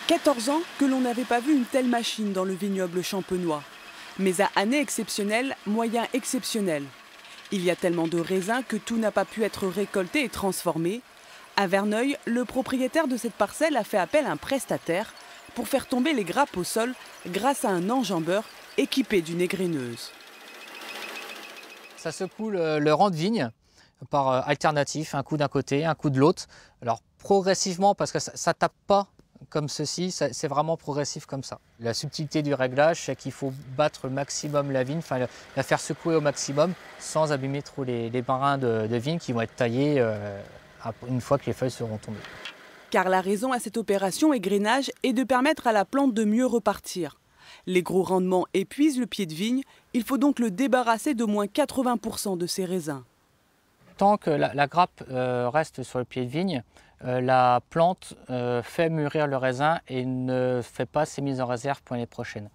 14 ans que l'on n'avait pas vu une telle machine dans le vignoble champenois. Mais à année exceptionnelle, moyens exceptionnels. Il y a tellement de raisins que tout n'a pas pu être récolté et transformé. À Verneuil, le propriétaire de cette parcelle a fait appel à un prestataire pour faire tomber les grappes au sol grâce à un enjambeur équipé d'une égreneuse. Ça secoue le rang de vigne par alternatif, un coup d'un côté, un coup de l'autre. Alors progressivement, parce que ça tape pas comme ceci, c'est vraiment progressif comme ça. La subtilité du réglage, c'est qu'il faut battre au maximum la vigne, enfin la faire secouer au maximum sans abîmer trop les brins de vigne qui vont être taillés une fois que les feuilles seront tombées. Car la raison à cette opération égrenage est de permettre à la plante de mieux repartir. Les gros rendements épuisent le pied de vigne, il faut donc le débarrasser d'au moins 80% de ses raisins. Tant que la grappe reste sur le pied de vigne, la plante fait mûrir le raisin et ne fait pas ses mises en réserve pour l'année prochaine.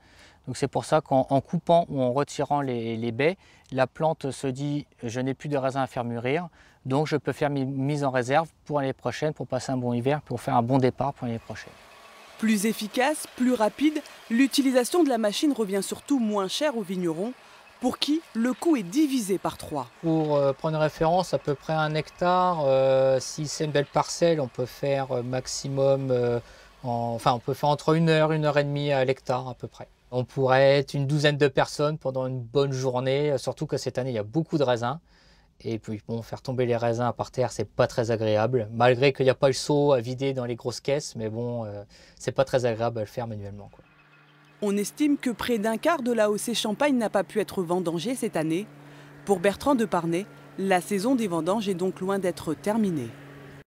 Donc c'est pour ça qu'en coupant ou en retirant les baies, la plante se dit « je n'ai plus de raisin à faire mûrir ». Donc je peux faire mes mises en réserve pour l'année prochaine, pour passer un bon hiver, pour faire un bon départ pour l'année prochaine. Plus efficace, plus rapide, l'utilisation de la machine revient surtout moins cher aux vignerons, pour qui le coût est divisé par 3. Pour prendre une référence, à peu près 1 hectare, si c'est une belle parcelle, on peut faire maximum, on peut faire entre 1 heure, 1 heure et demie à l'hectare à peu près. On pourrait être une douzaine de personnes pendant une bonne journée, surtout que cette année il y a beaucoup de raisins. Et puis bon, faire tomber les raisins par terre, c'est pas très agréable, malgré qu'il n'y a pas le seau à vider dans les grosses caisses, mais bon, c'est pas très agréable à le faire manuellement, quoi. On estime que près d'un quart de l'AOC Champagne n'a pas pu être vendangé cette année. Pour Bertrand de Parnay, la saison des vendanges est donc loin d'être terminée.